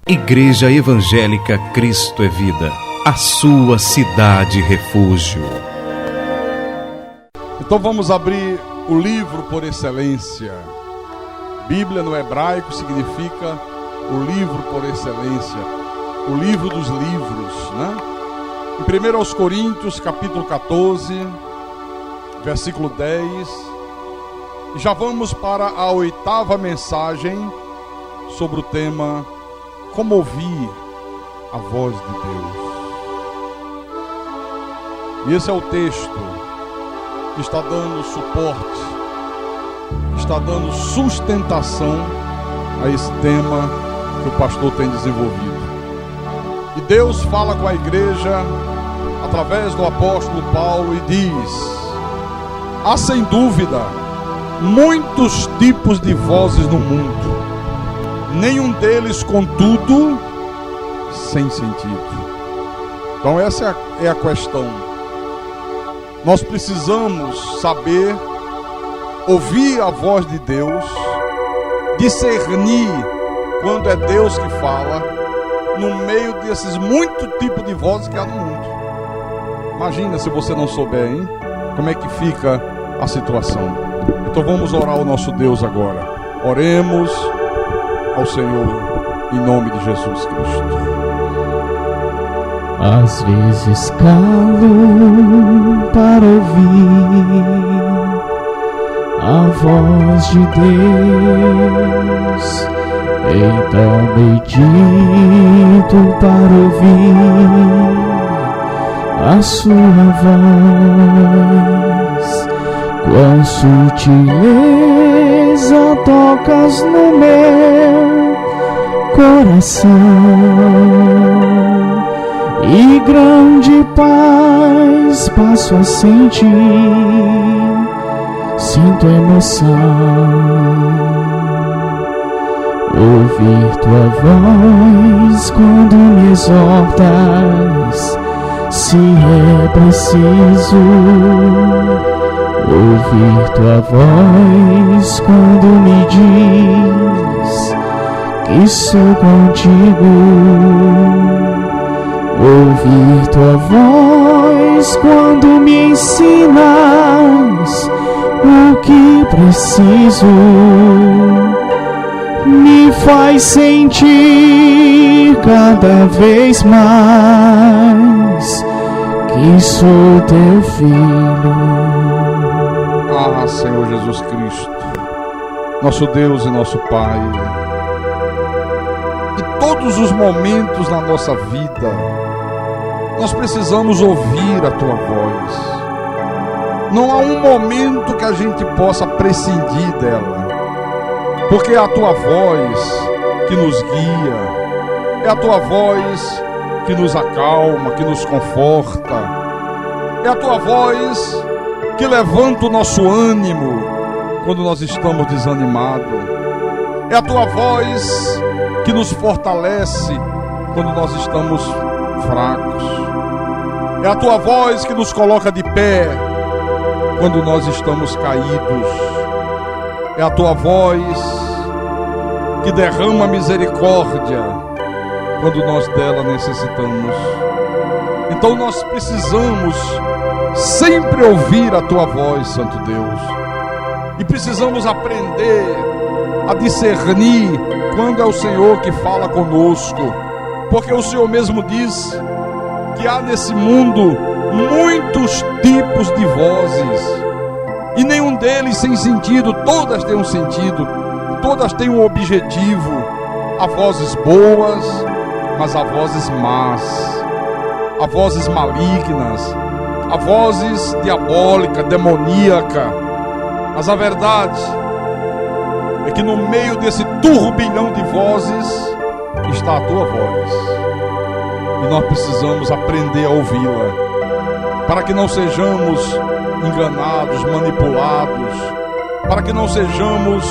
Igreja Evangélica Cristo é Vida, a sua cidade refúgio. Então vamos abrir o livro por excelência. Bíblia no hebraico significa o livro por excelência, o livro dos livros, né? Em 1 Coríntios capítulo 14, versículo 10, já vamos para a 8ª mensagem sobre o tema Como ouvir a voz de Deus. E esse é o texto que está dando suporte, está dando sustentação a esse tema que o pastor tem desenvolvido. E Deus fala com a igreja através do apóstolo Paulo e diz: há sem dúvida muitos tipos de vozes no mundo, nenhum deles, contudo, sem sentido. Então essa é a questão. Nós precisamos saber ouvir a voz de Deus, discernir quando é Deus que fala, no meio desses muitos tipos de vozes que há no mundo. Imagina se você não souber, hein? Como é que fica a situação. Então vamos orar ao nosso Deus agora. Oremos ao Senhor em nome de Jesus Cristo. Às vezes calo para ouvir a voz de Deus, então medito para ouvir a sua voz. Quão sutileza tocas no meu coração, e grande paz passo a sentir, sinto emoção. Ouvir tua voz quando me exortas, se é preciso. Ouvir tua voz quando me diz que sou contigo. Ouvir tua voz quando me ensinas o que preciso, me faz sentir cada vez mais que sou teu filho. Ah, Senhor Jesus Cristo, nosso Deus e nosso Pai, em todos os momentos na nossa vida, nós precisamos ouvir a Tua voz. Não há um momento que a gente possa prescindir dela, porque é a Tua voz que nos guia, é a Tua voz que nos acalma, que nos conforta, é a Tua voz que levanta o nosso ânimo quando nós estamos desanimados, é a Tua voz que nos fortalece quando nós estamos fracos, é a Tua voz que nos coloca de pé quando nós estamos caídos, é a Tua voz que derrama misericórdia quando nós dela necessitamos. Então nós precisamos sempre ouvir a Tua voz, Santo Deus, e precisamos aprender a discernir quando é o Senhor que fala conosco, porque o Senhor mesmo diz que há nesse mundo muitos tipos de vozes, e nenhum deles sem sentido. Todas têm um sentido, todas têm um objetivo. Há vozes boas, mas há vozes más, há vozes malignas, há vozes diabólicas, demoníacas. Mas a verdade é que no meio desse turbilhão de vozes está a Tua voz, e nós precisamos aprender a ouvi-la, para que não sejamos enganados, manipulados, para que não sejamos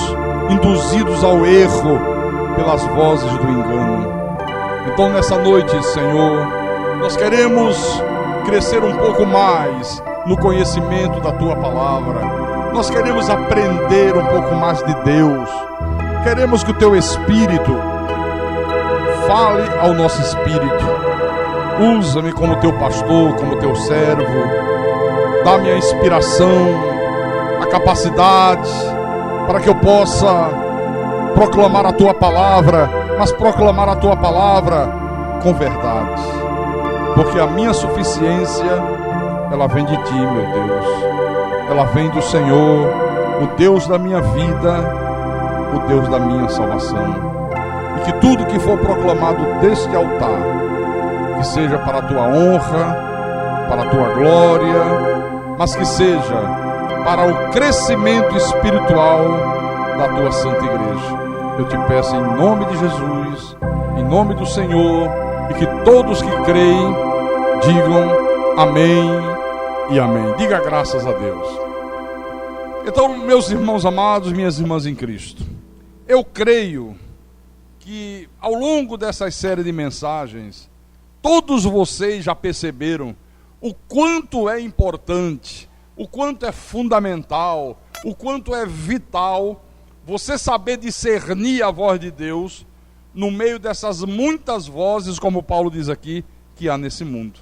induzidos ao erro pelas vozes do engano. Então nessa noite, Senhor, nós queremos crescer um pouco mais no conhecimento da Tua palavra. Nós queremos aprender um pouco mais de Deus. Queremos que o Teu Espírito fale ao nosso espírito. Usa-me como teu pastor, como teu servo. Dá-me a inspiração, a capacidade, para que eu possa proclamar a tua palavra, mas proclamar a tua palavra com verdade. Porque a minha suficiência, ela vem de ti, meu Deus. Ela vem do Senhor, o Deus da minha vida, o Deus da minha salvação. E que tudo que for proclamado deste altar, que seja para a tua honra, para a tua glória, mas que seja para o crescimento espiritual da tua santa igreja. Eu te peço em nome de Jesus, em nome do Senhor, e que todos que creem digam amém e amém. Diga graças a Deus. Então, meus irmãos amados, minhas irmãs em Cristo, eu creio que ao longo dessa série de mensagens, todos vocês já perceberam o quanto é importante, o quanto é fundamental, o quanto é vital você saber discernir a voz de Deus no meio dessas muitas vozes, como Paulo diz aqui, que há nesse mundo.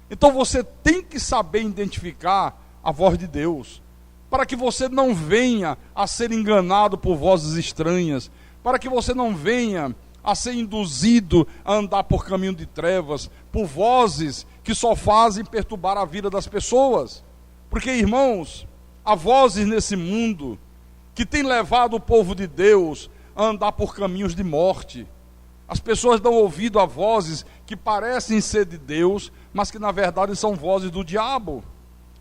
Então você tem que saber identificar a voz de Deus, para que você não venha a ser enganado por vozes estranhas, para que você não venha a ser induzido a andar por caminho de trevas, por vozes que só fazem perturbar a vida das pessoas. Porque, irmãos, há vozes nesse mundo que têm levado o povo de Deus a andar por caminhos de morte. As pessoas dão ouvido a vozes que parecem ser de Deus, mas que na verdade são vozes do diabo.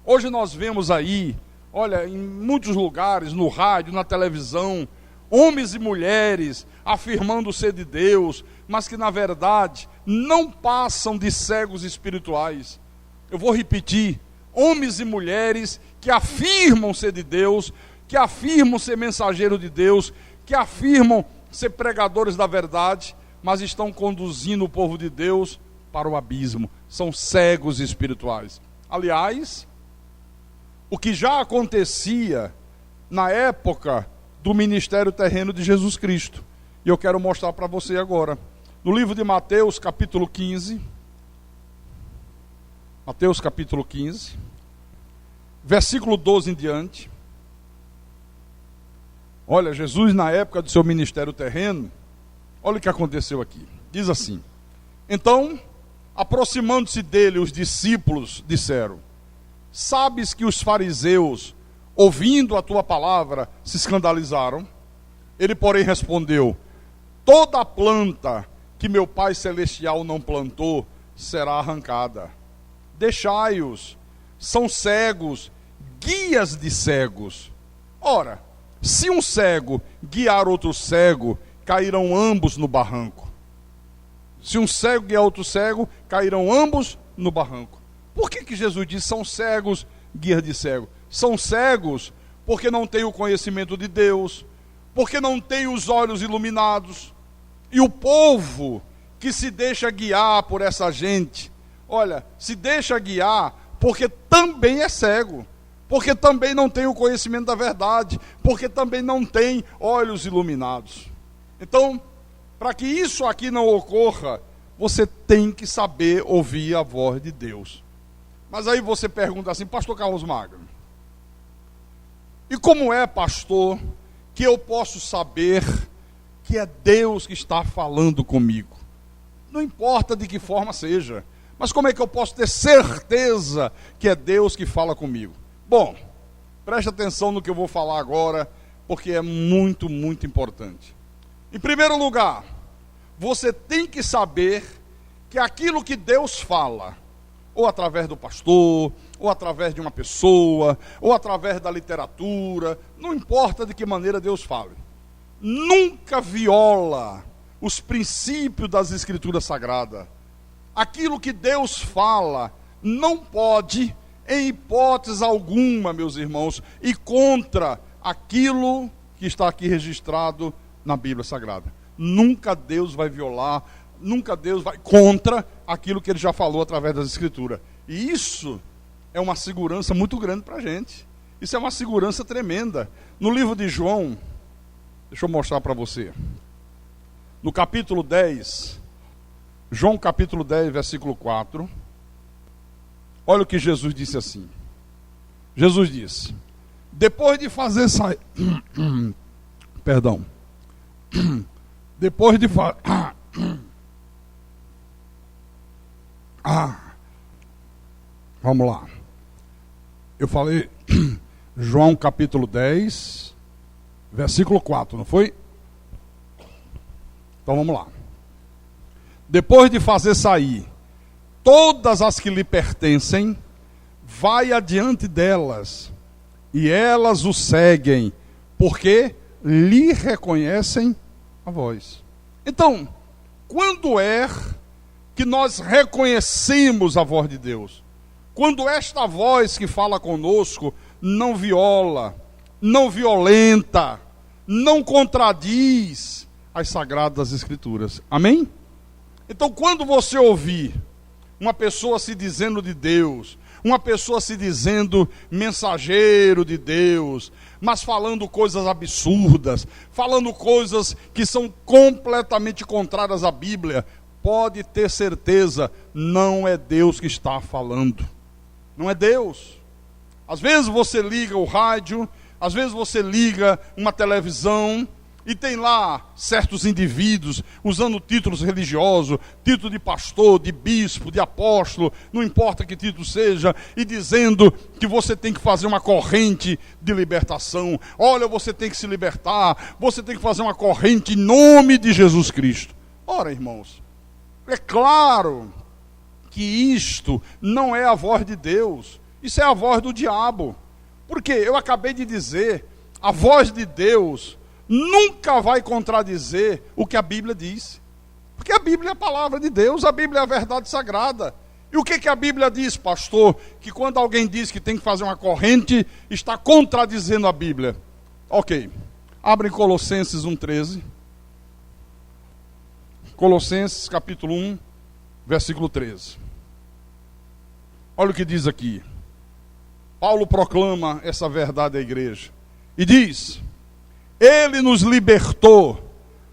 Hoje nós vemos aí, olha, em muitos lugares, no rádio, na televisão, homens e mulheres afirmando ser de Deus, mas que na verdade não passam de cegos espirituais. Eu vou repetir, homens e mulheres que afirmam ser de Deus, que afirmam ser mensageiro de Deus, que afirmam ser pregadores da verdade, mas estão conduzindo o povo de Deus para o abismo. São cegos espirituais. Aliás, o que já acontecia na época do ministério terreno de Jesus Cristo. E eu quero mostrar para você agora. No livro de Mateus, capítulo 15. Mateus, capítulo 15. Versículo 12 em diante. Olha, Jesus, na época do seu ministério terreno, olha o que aconteceu aqui. Diz assim: então, aproximando-se dele, os discípulos disseram: sabes que os fariseus, ouvindo a tua palavra, se escandalizaram? Ele, porém, respondeu: toda a planta que meu Pai Celestial não plantou será arrancada. Deixai-os, são cegos, guias de cegos. Ora, se um cego guiar outro cego, cairão ambos no barranco. Se um cego guiar outro cego, cairão ambos no barranco. Por que Jesus diz são cegos, guias de cego? São cegos porque não têm o conhecimento de Deus, porque não têm os olhos iluminados. E o povo que se deixa guiar por essa gente, olha, se deixa guiar porque também é cego, porque também não tem o conhecimento da verdade, porque também não tem olhos iluminados. Então, para que isso aqui não ocorra, você tem que saber ouvir a voz de Deus. Mas aí você pergunta assim: pastor Carlos Magno, e como é, pastor, que eu posso saber que é Deus que está falando comigo? Não importa de que forma seja, mas como é que eu posso ter certeza que é Deus que fala comigo? Bom, preste atenção no que eu vou falar agora, porque é muito, muito importante. Em primeiro lugar, você tem que saber que aquilo que Deus fala, ou através do pastor, ou através de uma pessoa, ou através da literatura, não importa de que maneira Deus fale, nunca viola os princípios das Escrituras Sagradas. Aquilo que Deus fala não pode, em hipótese alguma, meus irmãos, ir contra aquilo que está aqui registrado na Bíblia Sagrada. Nunca Deus vai violar, nunca Deus vai contra aquilo que Ele já falou através das Escrituras. E isso é uma segurança muito grande para a gente. Isso é uma segurança tremenda. No livro de João, deixa eu mostrar para você. No capítulo 10, João capítulo 10, versículo 4. Olha o que Jesus disse assim. Jesus disse: depois de fazer sair... Perdão. Depois de fazer... Vamos lá. Eu falei João capítulo 10, versículo 4, não foi? Então vamos lá. Depois de fazer sair todas as que lhe pertencem, vai adiante delas, e elas o seguem, porque lhe reconhecem a voz. Então, quando é que nós reconhecemos a voz de Deus? Quando esta voz que fala conosco não viola, não violenta, não contradiz as sagradas escrituras. Amém? Então, quando você ouvir uma pessoa se dizendo de Deus, uma pessoa se dizendo mensageiro de Deus, mas falando coisas absurdas, falando coisas que são completamente contrárias à Bíblia, pode ter certeza, não é Deus que está falando. Não é Deus. Às vezes você liga o rádio, às vezes você liga uma televisão e tem lá certos indivíduos usando títulos religiosos, título de pastor, de bispo, de apóstolo, não importa que título seja, e dizendo que você tem que fazer uma corrente de libertação. Olha, você tem que se libertar, você tem que fazer uma corrente em nome de Jesus Cristo. Ora, irmãos, é claro que isto não é a voz de Deus, isso é a voz do diabo. Porque eu acabei de dizer, a voz de Deus nunca vai contradizer o que a Bíblia diz. Porque a Bíblia é a palavra de Deus, a Bíblia é a verdade sagrada. E o que a Bíblia diz, pastor? Que quando alguém diz que tem que fazer uma corrente, está contradizendo a Bíblia. Ok, abre Colossenses 1,13. Colossenses capítulo 1, versículo 13. Olha o que diz aqui. Paulo proclama essa verdade à igreja. E diz: Ele nos libertou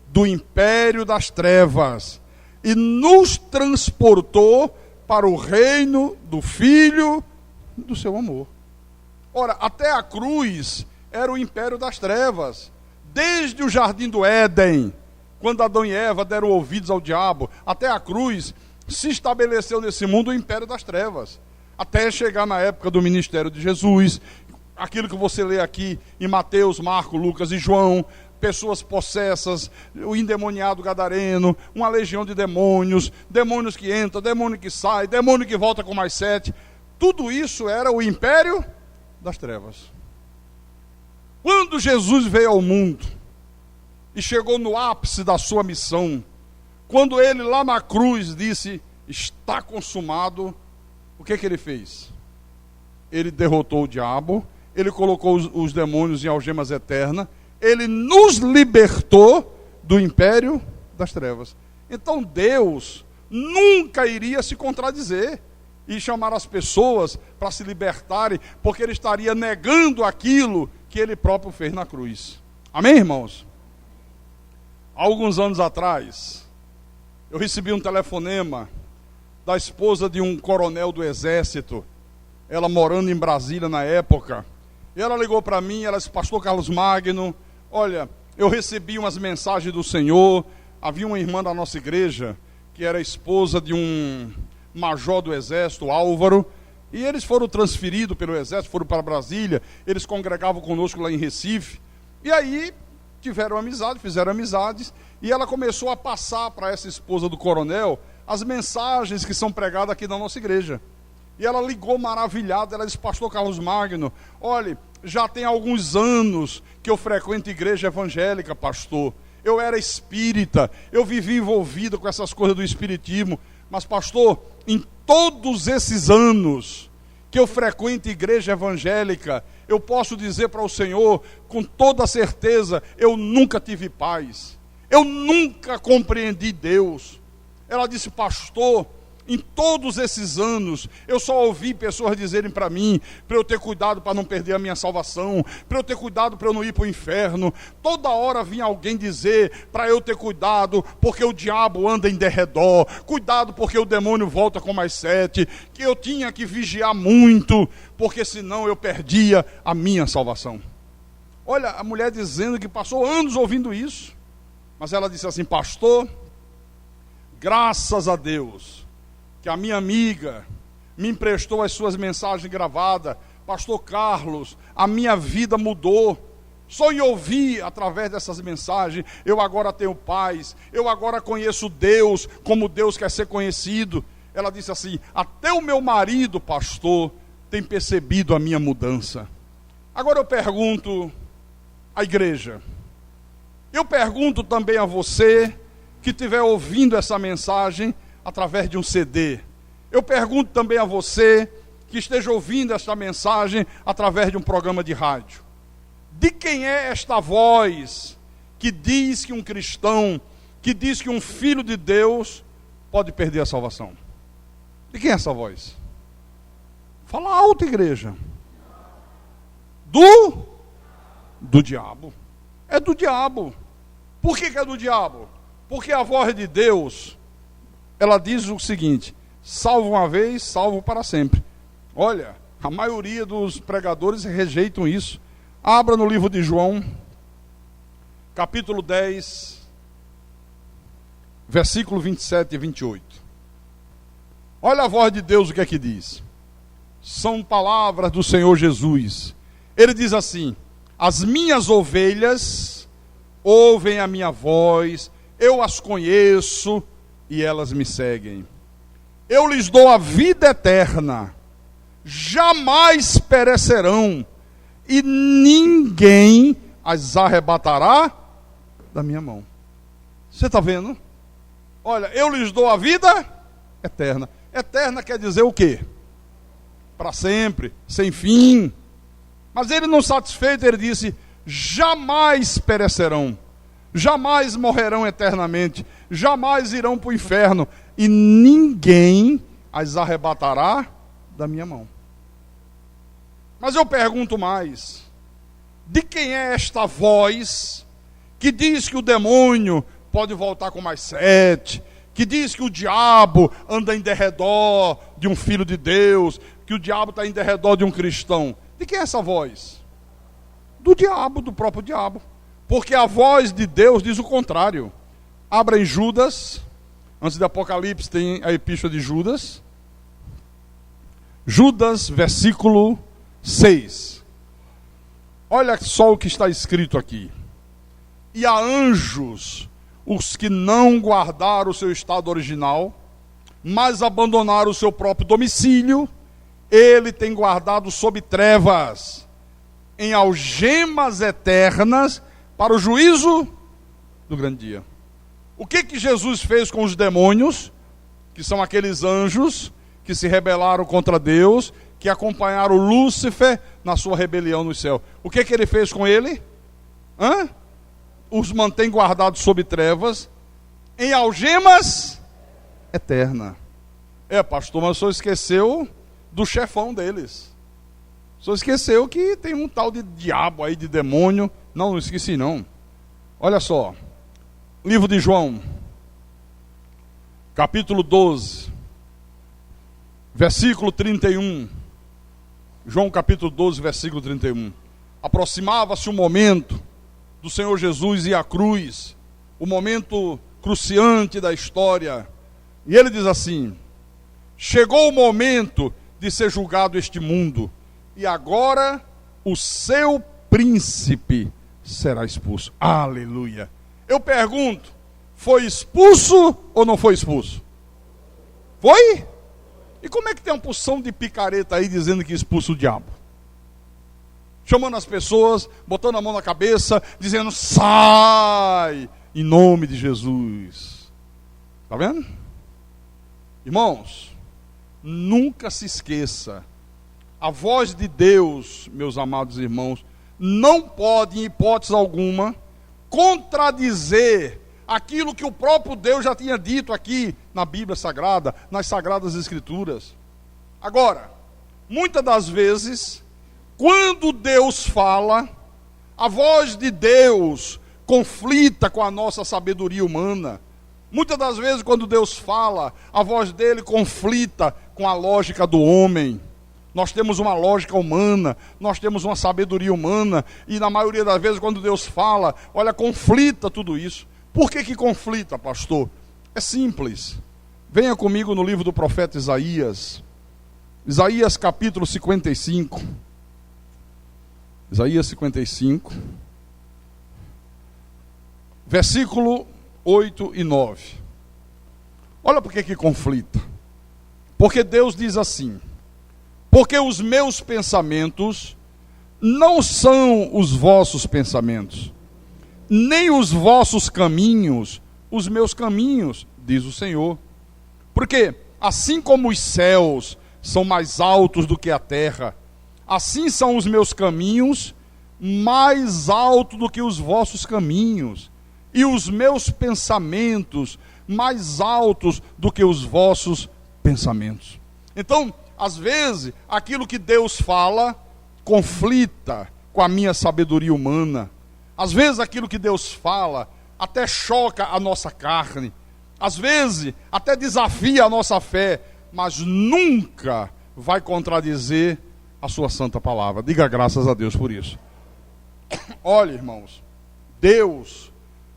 do império das trevas e nos transportou para o reino do Filho do seu amor. Ora, até a cruz era o império das trevas. Desde o jardim do Éden, quando Adão e Eva deram ouvidos ao diabo, até a cruz se estabeleceu nesse mundo o império das trevas. Até chegar na época do ministério de Jesus, aquilo que você lê aqui em Mateus, Marcos, Lucas e João, pessoas possessas, o endemoniado gadareno, uma legião de demônios, demônios que entram, demônio que sai, demônio que volta com mais 7, tudo isso era o império das trevas. Quando Jesus veio ao mundo e chegou no ápice da sua missão, quando ele lá na cruz disse, está consumado, o que ele fez? Ele derrotou o diabo, ele colocou os demônios em algemas eternas, ele nos libertou do império das trevas. Então Deus nunca iria se contradizer e chamar as pessoas para se libertarem, porque ele estaria negando aquilo que ele próprio fez na cruz. Amém, irmãos? Há alguns anos atrás, eu recebi um telefonema da esposa de um coronel do exército, ela morando em Brasília na época, e ela ligou para mim, ela disse, pastor Carlos Magno, olha, eu recebi umas mensagens do Senhor, havia uma irmã da nossa igreja, que era esposa de um major do exército, Álvaro, e eles foram transferidos pelo exército, foram para Brasília, eles congregavam conosco lá em Recife, e aí tiveram amizade, fizeram amizades, e ela começou a passar para essa esposa do coronel as mensagens que são pregadas aqui na nossa igreja. E ela ligou maravilhada, ela disse, pastor Carlos Magno, olha, já tem alguns anos que eu frequento igreja evangélica, pastor. Eu era espírita, eu vivi envolvido com essas coisas do espiritismo, mas pastor, em todos esses anos que eu frequento igreja evangélica, eu posso dizer para o Senhor, com toda certeza, eu nunca tive paz, eu nunca compreendi Deus. Ela disse, pastor, Em todos esses anos, eu só ouvi pessoas dizerem para mim, para eu ter cuidado para não perder a minha salvação, para eu ter cuidado para eu não ir para o inferno. Toda hora vinha alguém dizer para eu ter cuidado, porque o diabo anda em derredor, cuidado porque o demônio volta com mais 7, que eu tinha que vigiar muito, porque senão eu perdia a minha salvação. Olha, a mulher dizendo que passou anos ouvindo isso, mas ela disse assim: pastor, graças a Deus que a minha amiga me emprestou as suas mensagens gravadas. Pastor Carlos, a minha vida mudou. Só em ouvir através dessas mensagens, eu agora tenho paz, eu agora conheço Deus como Deus quer ser conhecido. Ela disse assim: até o meu marido, pastor, tem percebido a minha mudança. Agora eu pergunto à igreja, eu pergunto também a você que estiver ouvindo essa mensagem através de um CD. Eu pergunto também a você que esteja ouvindo esta mensagem através de um programa de rádio. De quem é esta voz que diz que um cristão, que diz que um filho de Deus pode perder a salvação? De quem é essa voz? Fala alto, igreja. Do diabo. É do diabo. Por que é do diabo? Porque a voz de Deus, ela diz o seguinte: salvo uma vez, salvo para sempre. Olha, a maioria dos pregadores rejeitam isso. Abra no livro de João, capítulo 10, versículo 27 e 28. Olha a voz de Deus, o que é que diz. São palavras do Senhor Jesus. Ele diz assim: as minhas ovelhas ouvem a minha voz, eu as conheço e elas me seguem. Eu lhes dou a vida eterna, jamais perecerão, e ninguém as arrebatará da minha mão. Você está vendo? Olha, eu lhes dou a vida eterna. Eterna quer dizer o quê? Para sempre, sem fim. Mas ele, não satisfeito, ele disse: jamais perecerão, jamais morrerão eternamente, jamais irão para o inferno, e ninguém as arrebatará da minha mão. Mas eu pergunto mais: de quem é esta voz que diz que o demônio pode voltar com mais 7, que diz que o diabo anda em derredor de um filho de Deus, que o diabo está em derredor de um cristão? De quem é essa voz? Do diabo, do próprio diabo. Porque a voz de Deus diz o contrário. Abra em Judas, antes do Apocalipse tem a epístola de Judas. Judas, versículo 6. Olha só o que está escrito aqui. E a anjos, os que não guardaram o seu estado original, mas abandonaram o seu próprio domicílio, ele tem guardado sob trevas, em algemas eternas, para o juízo do grande dia. O que Jesus fez com os demônios, que são aqueles anjos que se rebelaram contra Deus, que acompanharam Lúcifer na sua rebelião no céu? O que ele fez com ele? Os mantém guardados sob trevas, em algemas eternas. Pastor, mas o senhor esqueceu do chefão deles. O senhor esqueceu que tem um tal de diabo aí, de demônio. Não esqueci não. Olha só, livro de João, capítulo 12, versículo 31. João capítulo 12, versículo 31. Aproximava-se o momento do Senhor Jesus ir à cruz, o momento cruciante da história. E ele diz assim: chegou o momento de ser julgado este mundo, e agora o seu príncipe será expulso. Aleluia. Eu pergunto, foi expulso ou não foi expulso? Foi? E como é que tem uma porção de picareta aí dizendo que expulsa o diabo? Chamando as pessoas, botando a mão na cabeça, dizendo: sai, em nome de Jesus. Está vendo? Irmãos, nunca se esqueça, a voz de Deus, meus amados irmãos, não pode, em hipótese alguma, contradizer aquilo que o próprio Deus já tinha dito aqui na Bíblia Sagrada, nas Sagradas Escrituras. Agora, muitas das vezes, quando Deus fala, a voz de Deus conflita com a nossa sabedoria humana. Muitas das vezes, quando Deus fala, a voz dele conflita com a lógica do homem. Nós temos uma lógica humana, nós temos uma sabedoria humana, e na maioria das vezes, quando Deus fala, olha, conflita tudo isso. Por que conflita, pastor? É simples. Venha comigo no livro do profeta Isaías. Isaías capítulo 55. Isaías 55. Versículo 8 e 9. Olha por que conflita. Porque Deus diz assim: porque os meus pensamentos não são os vossos pensamentos, nem os vossos caminhos, os meus caminhos, diz o Senhor. Porque assim como os céus são mais altos do que a terra, assim são os meus caminhos mais altos do que os vossos caminhos, e os meus pensamentos mais altos do que os vossos pensamentos. Então, às vezes, aquilo que Deus fala conflita com a minha sabedoria humana. Às vezes, aquilo que Deus fala até choca a nossa carne. Às vezes, até desafia a nossa fé, mas nunca vai contradizer a sua santa palavra. Diga graças a Deus por isso. Olha, irmãos, Deus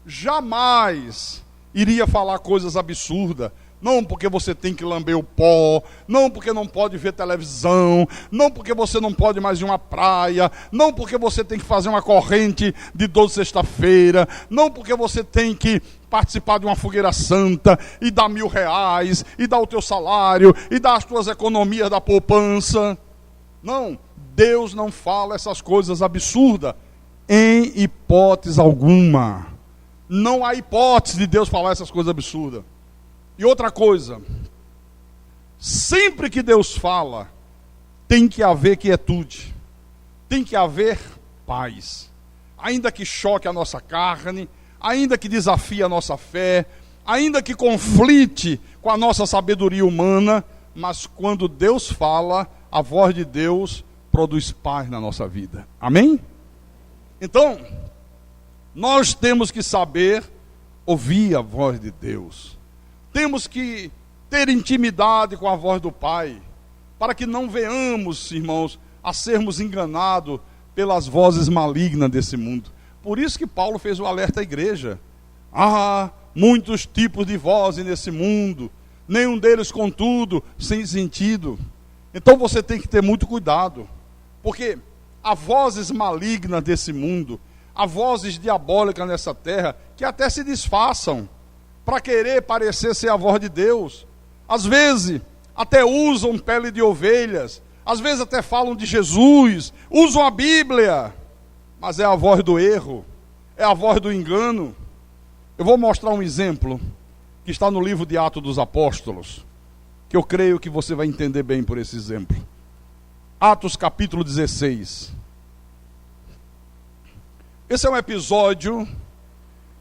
jamais iria falar coisas absurdas. Não porque você tem que lamber o pó, não porque não pode ver televisão, não porque você não pode mais ir a uma praia, não porque você tem que fazer uma corrente de 12 sexta-feira, não porque você tem que participar de uma fogueira santa e dar R$1.000, e dar o teu salário, e dar as tuas economias da poupança. Não, Deus não fala essas coisas absurdas, em hipótese alguma. Não há hipótese de Deus falar essas coisas absurdas. E outra coisa, sempre que Deus fala, tem que haver quietude, tem que haver paz. Ainda que choque a nossa carne, ainda que desafie a nossa fé, ainda que conflite com a nossa sabedoria humana, mas quando Deus fala, a voz de Deus produz paz na nossa vida. Amém? Então, nós temos que saber ouvir a voz de Deus. Temos que ter intimidade com a voz do Pai, para que não venhamos, irmãos, a sermos enganados pelas vozes malignas desse mundo. Por isso que Paulo fez o alerta à igreja. Há muitos tipos de vozes nesse mundo, nenhum deles, contudo, sem sentido. Então você tem que ter muito cuidado, porque há vozes malignas desse mundo, há vozes diabólicas nessa terra, que até se disfarçam para querer parecer ser a voz de Deus. Às vezes até usam pele de ovelhas, às vezes até falam de Jesus, usam a Bíblia, mas é a voz do erro, é a voz do engano. Eu vou mostrar um exemplo que está no livro de Atos dos Apóstolos, que eu creio que você vai entender bem por esse exemplo. Atos capítulo 16. Esse é um episódio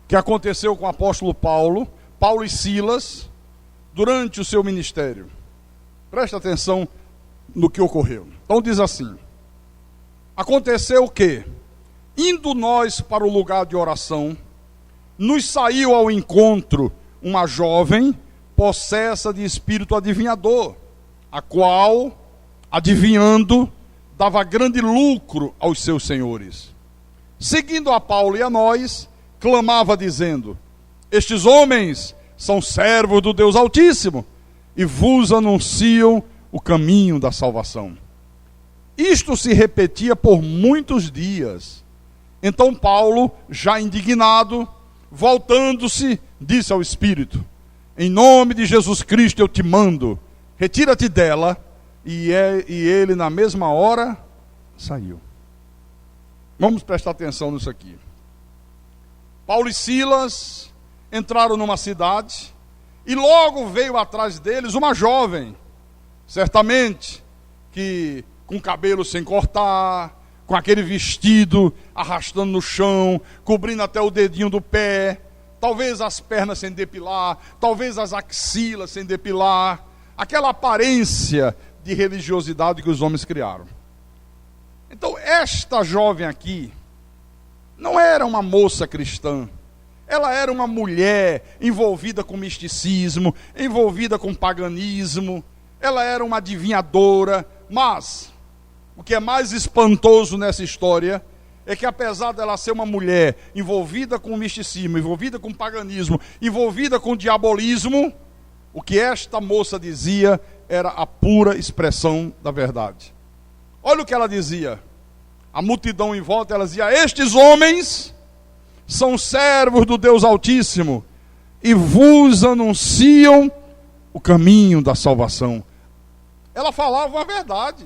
que aconteceu com o apóstolo Paulo e Silas, durante o seu ministério. Presta atenção no que ocorreu. Então diz assim: aconteceu que, indo nós para o lugar de oração, nos saiu ao encontro uma jovem possessa de espírito adivinhador, a qual, adivinhando, dava grande lucro aos seus senhores. Seguindo a Paulo e a nós, clamava dizendo: estes homens são servos do Deus Altíssimo e vos anunciam o caminho da salvação. Isto se repetia por muitos dias. Então Paulo, já indignado, voltando-se, disse ao Espírito: em nome de Jesus Cristo eu te mando, retira-te dela. E ele na mesma hora saiu. Vamos prestar atenção nisso aqui. Paulo e Silas entraram numa cidade e logo veio atrás deles uma jovem, certamente que com cabelo sem cortar, com aquele vestido arrastando no chão, cobrindo até o dedinho do pé, talvez as pernas sem depilar, talvez as axilas sem depilar, aquela aparência de religiosidade que os homens criaram. Então, esta jovem aqui não era uma moça cristã, ela era uma mulher envolvida com misticismo, envolvida com paganismo, ela era uma adivinhadora, mas o que é mais espantoso nessa história é que, apesar dela ser uma mulher envolvida com misticismo, envolvida com paganismo, envolvida com diabolismo, o que esta moça dizia era a pura expressão da verdade. Olha o que ela dizia. A multidão em volta, ela dizia: estes homens são servos do Deus Altíssimo e vos anunciam o caminho da salvação. Ela falava a verdade.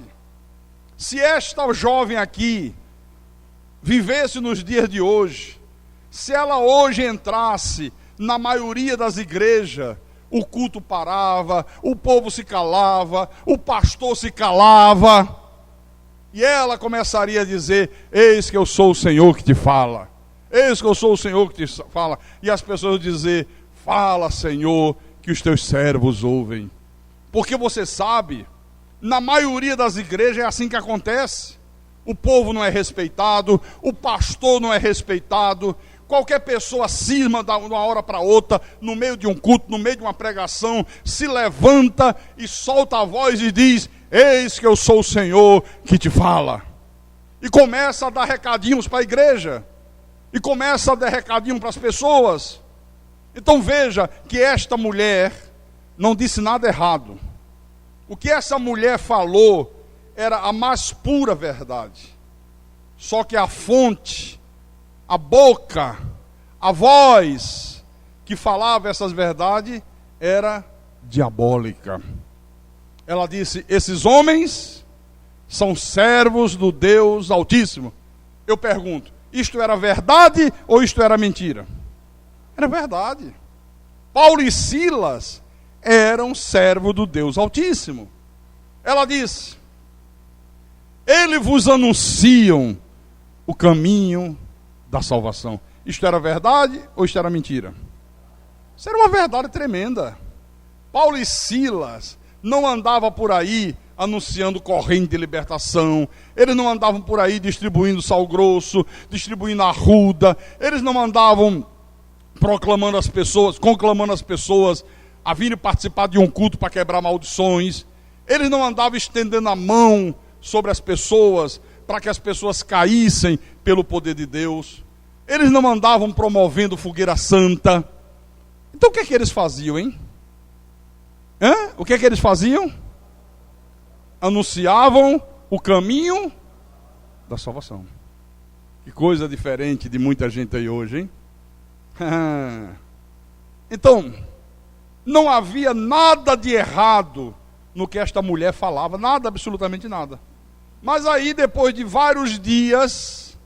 Se esta jovem aqui vivesse nos dias de hoje, se ela hoje entrasse na maioria das igrejas, o culto parava, o povo se calava, o pastor se calava, e ela começaria a dizer: eis que eu sou o Senhor que te fala, eis que eu sou o Senhor que te fala, e as pessoas dizer: fala, Senhor, que os teus servos ouvem. Porque você sabe, na maioria das igrejas é assim que acontece. O povo não é respeitado, o pastor não é respeitado, qualquer pessoa cisma de uma hora para outra, no meio de um culto, no meio de uma pregação, se levanta e solta a voz e diz: eis que eu sou o Senhor que te fala. E começa a dar recadinhos para a igreja, e começa a dar recadinho para as pessoas. Então veja que esta mulher não disse nada errado. O que essa mulher falou era a mais pura verdade. Só que a fonte, a boca, a voz que falava essas verdades era diabólica. Ela disse: esses homens são servos do Deus Altíssimo. Eu pergunto, isto era verdade ou isto era mentira? Era verdade. Paulo e Silas eram servos do Deus Altíssimo. Ela disse: eles vos anunciam o caminho da salvação. Isto era verdade ou isto era mentira? Isso era uma verdade tremenda. Paulo e Silas não andavam por aí anunciando corrente de libertação, eles não andavam por aí distribuindo sal grosso, distribuindo arruda, eles não andavam proclamando as pessoas, conclamando as pessoas a virem participar de um culto para quebrar maldições, eles não andavam estendendo a mão sobre as pessoas para que as pessoas caíssem pelo poder de Deus, eles não andavam promovendo fogueira santa. Então o que é que eles faziam, hein? O que é que eles faziam? Anunciavam o caminho da salvação. Que coisa diferente de muita gente aí hoje, hein? Então, não havia nada de errado no que esta mulher falava, nada, absolutamente nada. Mas aí, depois de vários dias,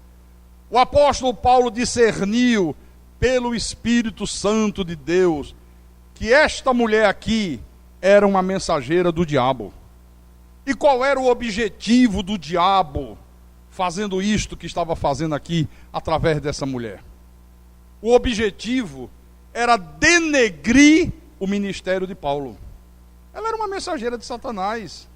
o apóstolo Paulo discerniu pelo Espírito Santo de Deus que esta mulher aqui era uma mensageira do diabo. E qual era o objetivo do diabo fazendo isto que estava fazendo aqui através dessa mulher? O objetivo era denegrir o ministério de Paulo. Ela era uma mensageira de Satanás.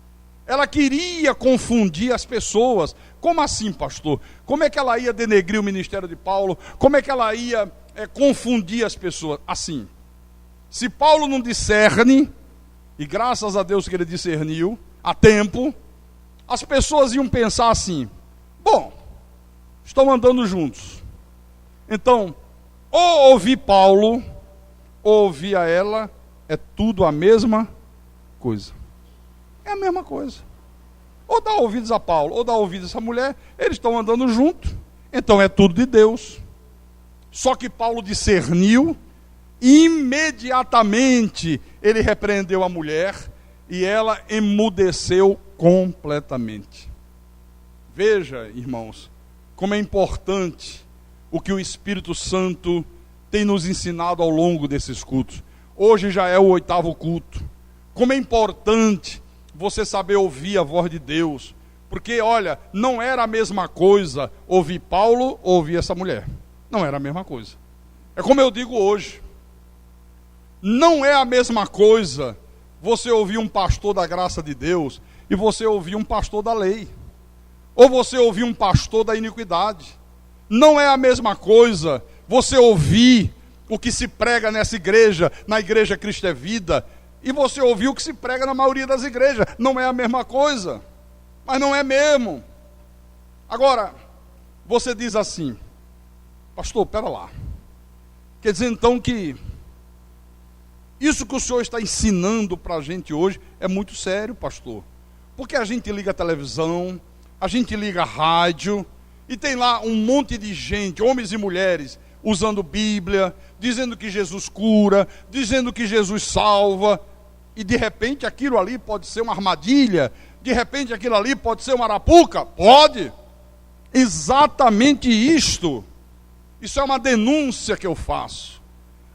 Ela queria confundir as pessoas. Como assim, pastor? Como é que ela ia denegrir o ministério de Paulo? Como é que ela ia confundir as pessoas? Assim, se Paulo não discerne, e graças a Deus que ele discerniu a tempo, as pessoas iam pensar assim: bom, estão andando juntos, então, ou ouvir Paulo, ou ouvir a ela, é tudo a mesma coisa. É a mesma coisa. Ou dá ouvidos a Paulo, ou dá ouvidos a essa mulher, eles estão andando juntos, então é tudo de Deus. Só que Paulo discerniu, imediatamente ele repreendeu a mulher, e ela emudeceu completamente. Veja, irmãos, como é importante o que o Espírito Santo tem nos ensinado ao longo desses cultos. Hoje já é o 8º culto. Como é importante você saber ouvir a voz de Deus. Porque, olha, não era a mesma coisa ouvir Paulo ou ouvir essa mulher. Não era a mesma coisa. É como eu digo hoje, não é a mesma coisa você ouvir um pastor da graça de Deus e você ouvir um pastor da lei, ou você ouvir um pastor da iniquidade. Não é a mesma coisa você ouvir o que se prega nessa igreja, na igreja Cristo é Vida, e você ouvir o que se prega na maioria das igrejas. Não é a mesma coisa, mas não é mesmo. Agora, você diz assim: pastor, pera lá, quer dizer então que isso que o senhor está ensinando para a gente hoje é muito sério, pastor, porque a gente liga a televisão, a gente liga a rádio, e tem lá um monte de gente, homens e mulheres, usando Bíblia, dizendo que Jesus cura, dizendo que Jesus salva, e de repente aquilo ali pode ser uma armadilha, de repente aquilo ali pode ser uma arapuca, pode, exatamente isto, isso é uma denúncia que eu faço.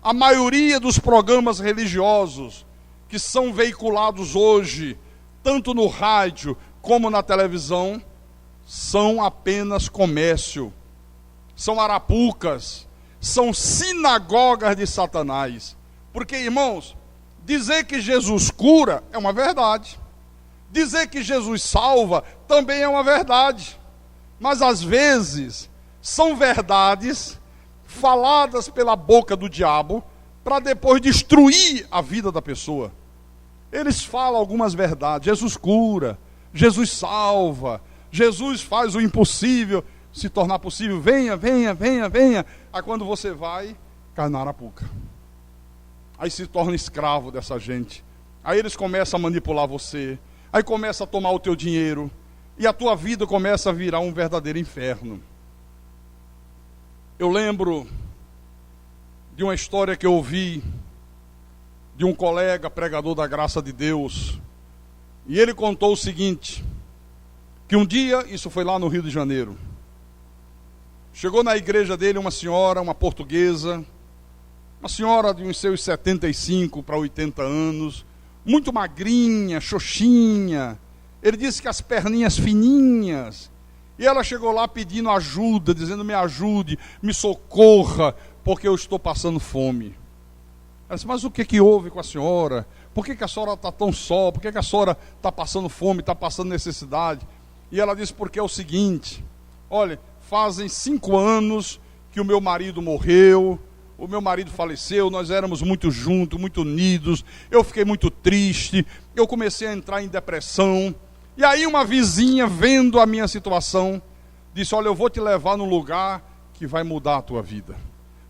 A maioria dos programas religiosos que são veiculados hoje, tanto no rádio como na televisão, são apenas comércio, são arapucas, são sinagogas de Satanás. Porque, irmãos, dizer que Jesus cura é uma verdade, dizer que Jesus salva também é uma verdade, mas às vezes são verdades faladas pela boca do diabo para depois destruir a vida da pessoa. Eles falam algumas verdades: Jesus cura, Jesus salva, Jesus faz o impossível se tornar possível, venha, venha, venha, venha. Aí quando você vai, cai na arapuca. Aí se torna escravo dessa gente. Aí eles começam a manipular você, aí começa a tomar o teu dinheiro, e a tua vida começa a virar um verdadeiro inferno. Eu lembro de uma história que eu ouvi de um colega pregador da graça de Deus, e ele contou o seguinte, que um dia, isso foi lá no Rio de Janeiro, chegou na igreja dele uma senhora, uma portuguesa, uma senhora de uns seus 75 para 80 anos, muito magrinha, xoxinha. Ele disse que as perninhas fininhas. E ela chegou lá pedindo ajuda, dizendo: me ajude, me socorra, porque eu estou passando fome. Ela disse: mas o que houve com a senhora? Por que a senhora está tão só? Por que a senhora está passando fome, está passando necessidade? E ela disse: porque é o seguinte, olha, fazem 5 anos que o meu marido morreu, o meu marido faleceu, nós éramos muito juntos, muito unidos, eu fiquei muito triste, eu comecei a entrar em depressão, e aí uma vizinha, vendo a minha situação, disse: olha, eu vou te levar num lugar que vai mudar a tua vida,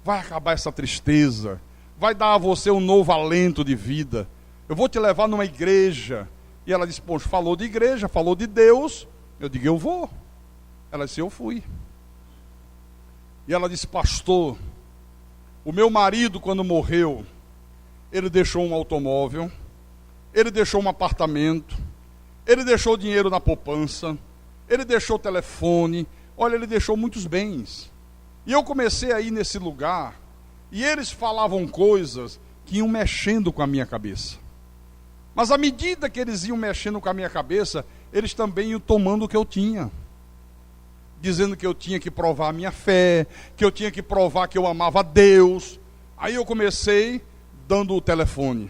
vai acabar essa tristeza, vai dar a você um novo alento de vida, eu vou te levar numa igreja. E ela disse: poxa, falou de igreja, falou de Deus. Eu digo: eu vou. Ela disse: eu fui. E ela disse: pastor, o meu marido, quando morreu, ele deixou um automóvel, ele deixou um apartamento, ele deixou dinheiro na poupança, ele deixou telefone, olha, ele deixou muitos bens. E eu comecei a ir nesse lugar, e eles falavam coisas que iam mexendo com a minha cabeça. Mas à medida que eles iam mexendo com a minha cabeça, eles também iam tomando o que eu tinha, dizendo que eu tinha que provar a minha fé, que eu tinha que provar que eu amava a Deus. Aí eu comecei dando o telefone.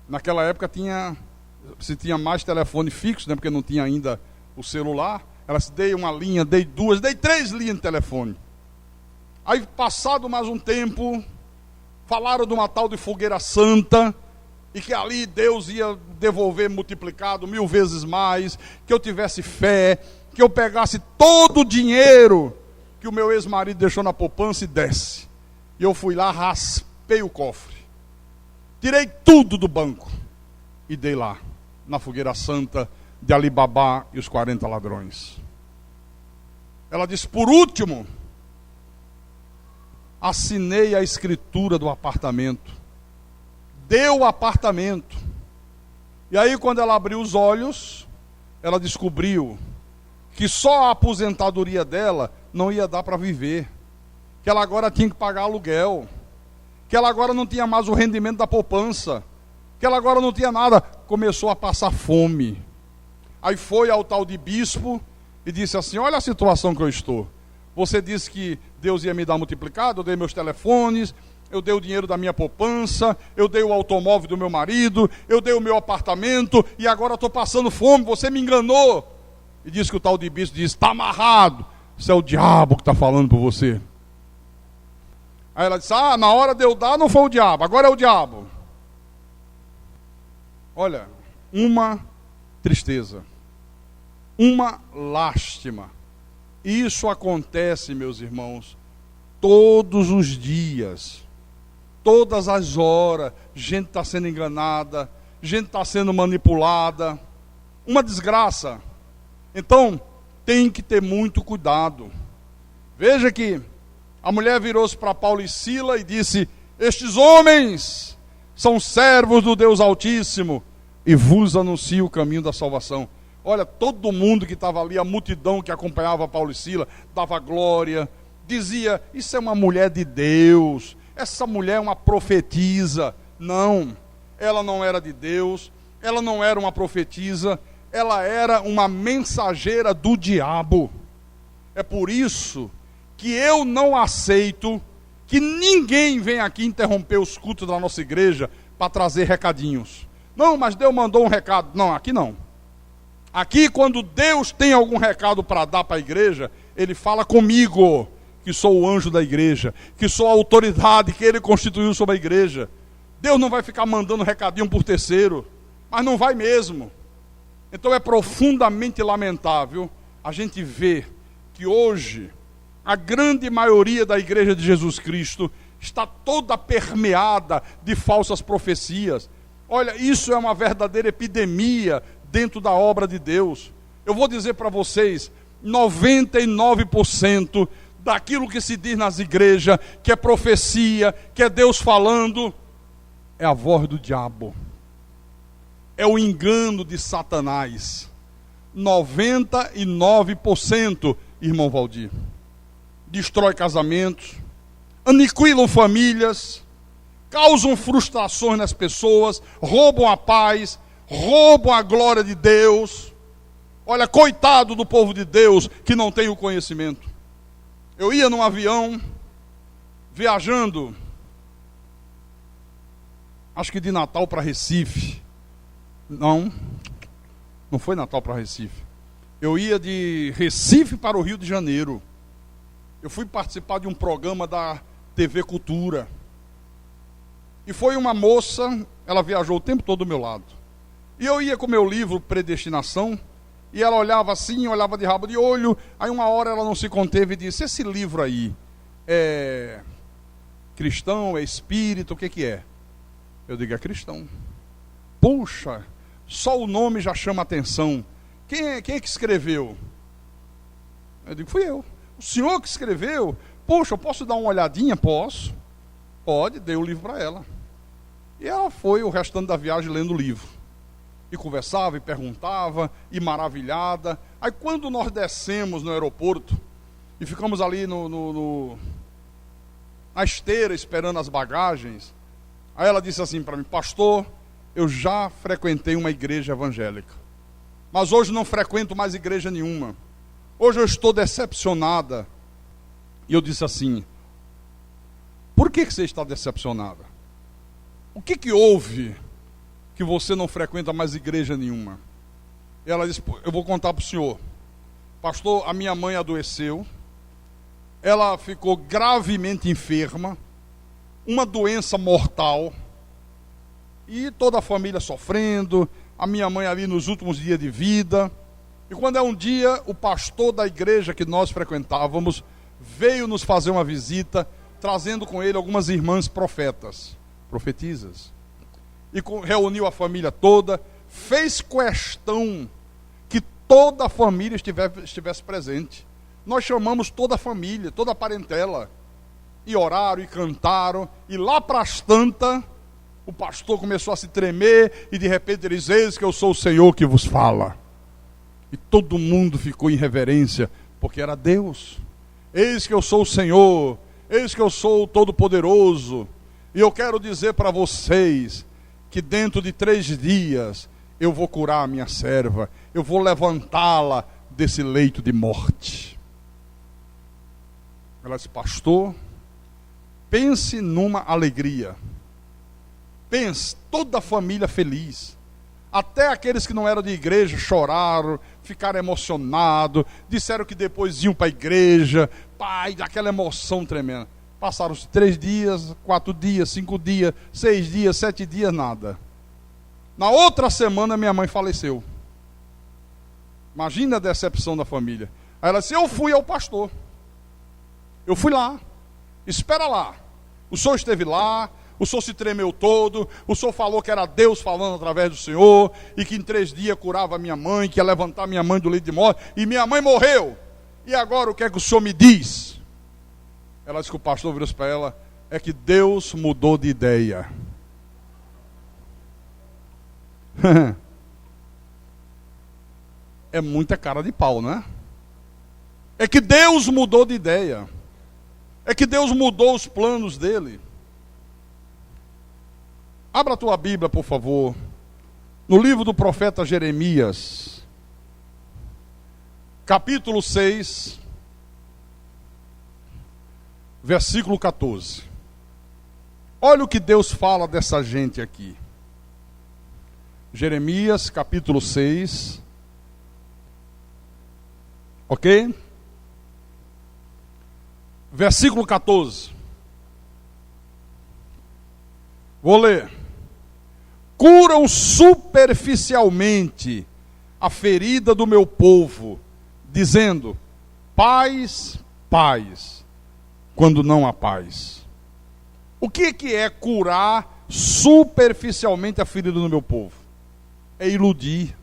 Naquela época se tinha mais telefone fixo, né, porque não tinha ainda o celular. Elas dei uma linha, dei 2, dei 3 linhas de telefone. Aí, passado mais um tempo, falaram de uma tal de fogueira santa, e que ali Deus ia devolver multiplicado 1000 vezes mais, que eu tivesse fé, que eu pegasse todo o dinheiro que o meu ex-marido deixou na poupança e desse. E eu fui lá, raspei o cofre, tirei tudo do banco e dei lá, na fogueira santa de Alibabá e os 40 ladrões. Ela disse: por último, assinei a escritura do apartamento, deu o apartamento. E aí, quando ela abriu os olhos, ela descobriu que só a aposentadoria dela não ia dar para viver, que ela agora tinha que pagar aluguel, que ela agora não tinha mais o rendimento da poupança, que ela agora não tinha nada. Começou a passar fome. Aí foi ao tal de bispo e disse assim: olha a situação que eu estou, Você disse que Deus ia me dar multiplicado, eu dei meus telefones, eu dei o dinheiro da minha poupança, eu dei o automóvel do meu marido, eu dei o meu apartamento, e agora estou passando fome, você me enganou. E disse que o tal de bispo disse, está amarrado, isso é o diabo que está falando por você. Aí ela disse, na hora de eu dar não foi o diabo, agora é o diabo. Olha, uma tristeza, uma lástima. Isso acontece, meus irmãos, todos os dias, todas as horas, gente está sendo enganada, gente está sendo manipulada, uma desgraça. Então, tem que ter muito cuidado. Veja que a mulher virou-se para Paulo e Sila e disse, estes homens são servos do Deus Altíssimo e vos anuncio o caminho da salvação. Olha, todo mundo que estava ali, a multidão que acompanhava Paulo e Sila, dava glória, dizia, isso é uma mulher de Deus, essa mulher é uma profetisa. Não, ela não era de Deus, ela não era uma profetisa, ela era uma mensageira do diabo. É por isso que eu não aceito que ninguém venha aqui interromper os cultos da nossa igreja para trazer recadinhos. Não, mas Deus mandou um recado. Não, aqui não. Aqui, quando Deus tem algum recado para dar para a igreja, Ele fala comigo, que sou o anjo da igreja, que sou a autoridade que Ele constituiu sobre a igreja. Deus não vai ficar mandando recadinho por terceiro, mas não vai mesmo. Então é profundamente lamentável a gente ver que hoje a grande maioria da igreja de Jesus Cristo está toda permeada de falsas profecias. Olha, isso é uma verdadeira epidemia dentro da obra de Deus. Eu vou dizer para vocês, 99% daquilo que se diz nas igrejas, que é profecia, que é Deus falando, é a voz do diabo. É o engano de Satanás. 99%, irmão Valdir. Destrói casamentos, aniquilam famílias, causam frustrações nas pessoas, roubam a paz, roubam a glória de Deus. Olha, coitado do povo de Deus que não tem o conhecimento. Eu ia num avião, viajando, acho que de Natal para Recife. Não foi Natal para Recife. Eu ia de Recife para o Rio de Janeiro. Eu fui participar de um programa da TV Cultura. E foi uma moça, ela viajou o tempo todo do meu lado. E eu ia com meu livro Predestinação, e ela olhava assim, olhava de rabo de olho, aí uma hora ela não se conteve e disse, esse livro aí é cristão, é espírita, o que é? Eu digo, é cristão. Puxa, só o nome já chama atenção. Quem é que escreveu? Eu digo, fui eu. O senhor que escreveu? Poxa, eu posso dar uma olhadinha? Posso. Pode, dei o livro para ela. E ela foi o restante da viagem lendo o livro. E conversava, e perguntava, e maravilhada. Aí quando nós descemos no aeroporto, e ficamos ali na esteira esperando as bagagens, aí ela disse assim para mim, pastor, eu já frequentei uma igreja evangélica, mas hoje não frequento mais igreja nenhuma. Hoje eu estou decepcionada. E eu disse assim, por que você está decepcionada? O que houve que você não frequenta mais igreja nenhuma? E ela disse, eu vou contar para o senhor. Pastor, a minha mãe adoeceu, ela ficou gravemente enferma, uma doença mortal, e toda a família sofrendo, a minha mãe ali nos últimos dias de vida. E quando é um dia, o pastor da igreja que nós frequentávamos veio nos fazer uma visita, trazendo com ele algumas irmãs profetisas. E reuniu a família toda, fez questão que toda a família estivesse presente. Nós chamamos toda a família, toda a parentela, e oraram e cantaram, e lá para as tantas, o pastor começou a se tremer, e de repente ele diz, eis que eu sou o Senhor que vos fala. E todo mundo ficou em reverência, porque era Deus. Eis que eu sou o Senhor, eis que eu sou o Todo-Poderoso. E eu quero dizer para vocês, que dentro de 3 dias, eu vou curar a minha serva, eu vou levantá-la desse leito de morte. Ela disse: pastor, pense numa alegria. Pense, toda a família feliz. Até aqueles que não eram de igreja choraram, ficaram emocionados, disseram que depois iam para a igreja. Pai, aquela emoção tremenda. Passaram-se 3 dias, 4 dias, 5 dias, 6 dias, 7 dias, nada. Na outra semana minha mãe faleceu. Imagina a decepção da família. Aí ela disse: eu fui ao pastor. Eu fui lá. Espera lá. O senhor esteve lá. O senhor se tremeu todo. O senhor falou que era Deus falando através do senhor. E que em 3 dias curava a minha mãe. Que ia levantar minha mãe do leito de morte. E minha mãe morreu. E agora o que é que o senhor me diz? Ela disse que o pastor virou para ela: é que Deus mudou de ideia. É muita cara de pau, não é? É que Deus mudou de ideia. É que Deus mudou os planos dele. Abra a tua Bíblia, por favor, no livro do profeta Jeremias, capítulo 6, versículo 14. Olha o que Deus fala dessa gente aqui. Jeremias, capítulo 6. Ok? Versículo 14. Vou ler. Curam superficialmente a ferida do meu povo, dizendo: paz, paz, quando não há paz. O que é curar superficialmente a ferida do meu povo? É iludir.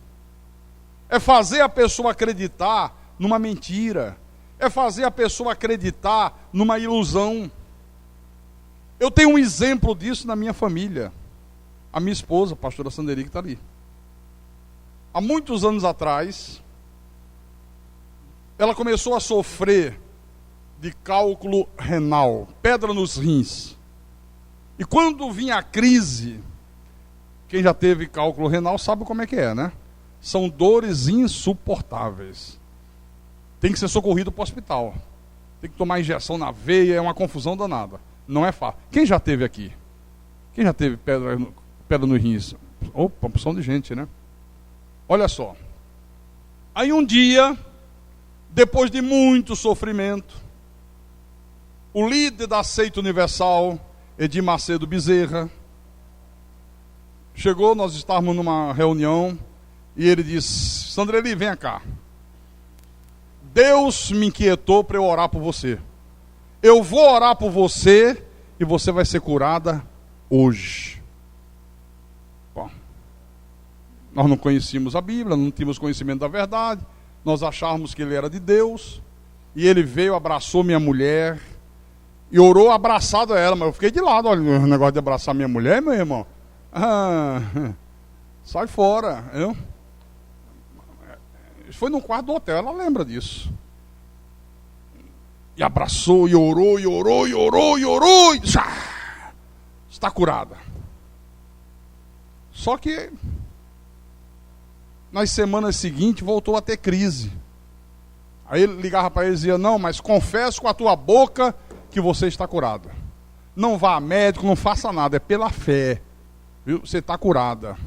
É fazer a pessoa acreditar numa mentira. É fazer a pessoa acreditar numa ilusão. Eu tenho um exemplo disso na minha família. A minha esposa, a pastora Sanderi, que está ali. Há muitos anos atrás, ela começou a sofrer de cálculo renal, pedra nos rins. E quando vinha a crise, quem já teve cálculo renal sabe como é que é, né? São dores insuportáveis. Tem que ser socorrido para o hospital. Tem que tomar injeção na veia, é uma confusão danada. Não é fácil. Quem já teve aqui? Quem já teve pedra no rins? Opa, uma porção de gente, né? Olha só. Aí um dia, depois de muito sofrimento, o líder da Seita Universal, Edir Macedo Bezerra, chegou, nós estávamos numa reunião, e ele disse: Sandreli, vem cá. Deus me inquietou para eu orar por você. Eu vou orar por você e você vai ser curada hoje. Bom, nós não conhecíamos a Bíblia, não tínhamos conhecimento da verdade, nós achávamos que ele era de Deus, e ele veio, abraçou minha mulher, e orou abraçado a ela, mas eu fiquei de lado. Olha, o negócio de abraçar minha mulher, meu irmão, sai fora, viu? Foi no quarto do hotel, ela lembra disso. E abraçou, e orou, e orou, e orou, e orou, e está curada. Só que nas semanas seguintes voltou a ter crise. Aí ele ligava para ele e dizia: não, mas confesso com a tua boca que você está curada. Não vá a médico, não faça nada, é pela fé, viu? Você está curada.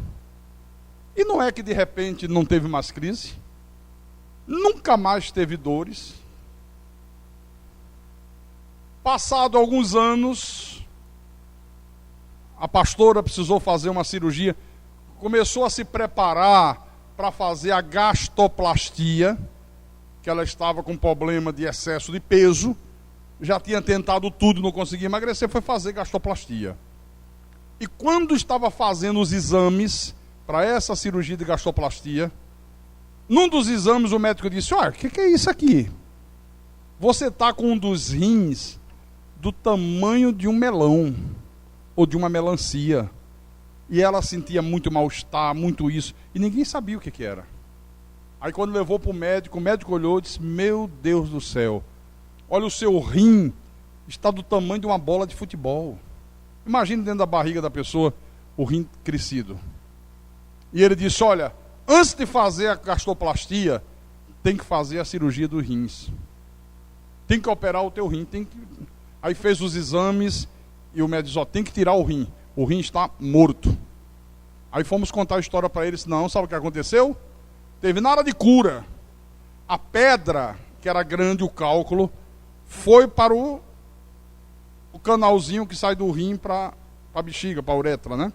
E não é que de repente não teve mais crise, nunca mais teve dores. Passado alguns anos, a pastora precisou fazer uma cirurgia, começou a se preparar para fazer a gastroplastia, que ela estava com problema de excesso de peso, já tinha tentado tudo, não conseguia emagrecer, foi fazer gastroplastia. E quando estava fazendo os exames para essa cirurgia de gastroplastia, num dos exames o médico disse: olha, o que é isso aqui? Você está com um dos rins do tamanho de um melão, ou de uma melancia. E ela sentia muito mal-estar, muito isso, e ninguém sabia o que era. Aí quando levou para o médico olhou e disse: meu Deus do céu, olha, o seu rim está do tamanho de uma bola de futebol. Imagine dentro da barriga da pessoa o rim crescido. E ele disse: olha, antes de fazer a gastroplastia, tem que fazer a cirurgia dos rins. tem que operar o teu rim. Aí fez os exames e o médico disse, tem que tirar o rim está morto. Aí fomos contar a história para eles, não, sabe o que aconteceu? Teve nada de cura. A pedra, que era grande o cálculo, foi para o canalzinho que sai do rim para a bexiga, para a uretra, né?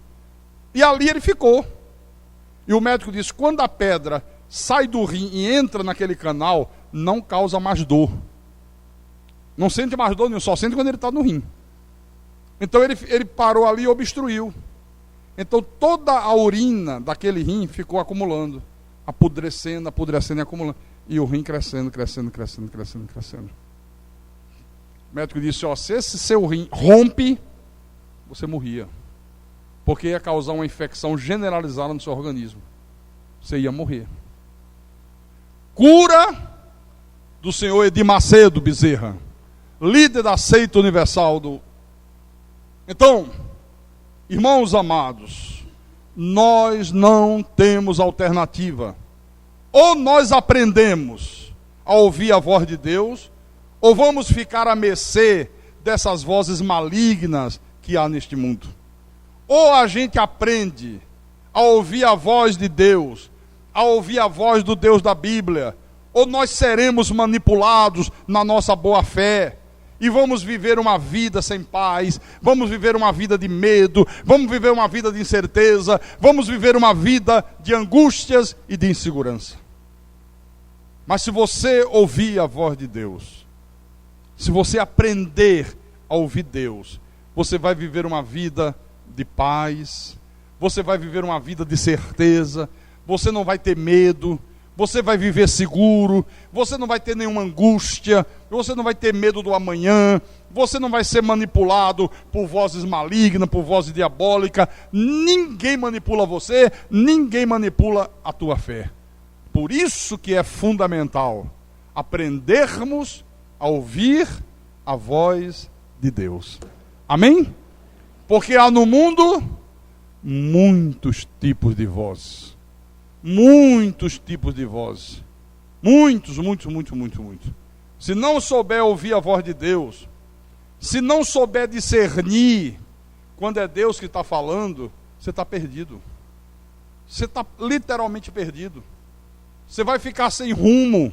E ali ele ficou. E o médico disse, quando a pedra sai do rim e entra naquele canal, não causa mais dor. Não sente mais dor nenhum, só sente quando ele está no rim. Então ele parou ali e obstruiu. Então toda a urina daquele rim ficou acumulando, apodrecendo e acumulando. E o rim crescendo. O médico disse, se esse seu rim rompe, você morria. Porque ia causar uma infecção generalizada no seu organismo. Você ia morrer. Cura do senhor Edir Macedo Bezerra, líder da seita universal do... Então, irmãos amados, nós não temos alternativa. Ou nós aprendemos a ouvir a voz de Deus, ou vamos ficar à mercê dessas vozes malignas que há neste mundo. Ou a gente aprende a ouvir a voz de Deus, a ouvir a voz do Deus da Bíblia, ou nós seremos manipulados na nossa boa fé, e vamos viver uma vida sem paz, vamos viver uma vida de medo, vamos viver uma vida de incerteza, vamos viver uma vida de angústias e de insegurança. Mas se você ouvir a voz de Deus, se você aprender a ouvir Deus, você vai viver uma vida de paz, você vai viver uma vida de certeza, você não vai ter medo, você vai viver seguro, você não vai ter nenhuma angústia, você não vai ter medo do amanhã, você não vai ser manipulado por vozes malignas, por vozes diabólicas. Ninguém manipula você, ninguém manipula a tua fé. Por isso que é fundamental aprendermos a ouvir a voz de Deus. Amém? Porque há no mundo muitos tipos de vozes. Muitos tipos de vozes. Muitos. Se não souber ouvir a voz de Deus, se não souber discernir quando é Deus que está falando, você está perdido. Você está literalmente perdido. Você vai ficar sem rumo.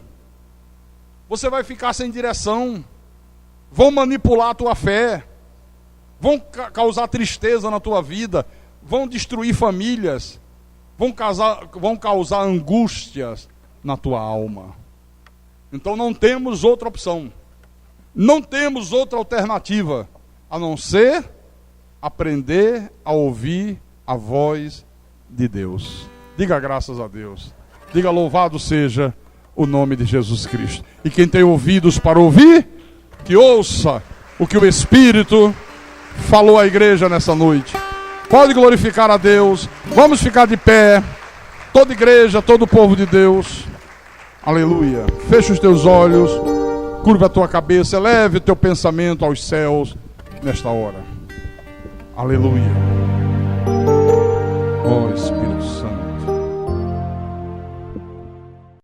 Você vai ficar sem direção. Vão manipular a tua fé. Vão causar tristeza na tua vida. Vão destruir famílias. Vão causar angústias na tua alma. Então não temos outra opção. Não temos outra alternativa a não ser aprender a ouvir a voz de Deus. Diga graças a Deus. Diga louvado seja o nome de Jesus Cristo. E quem tem ouvidos para ouvir, que ouça o que o Espírito falou à igreja nessa noite. Pode glorificar a Deus. Vamos ficar de pé. Toda igreja, todo o povo de Deus. Aleluia. Fecha os teus olhos. Curva a tua cabeça. Eleve o teu pensamento aos céus nesta hora. Aleluia.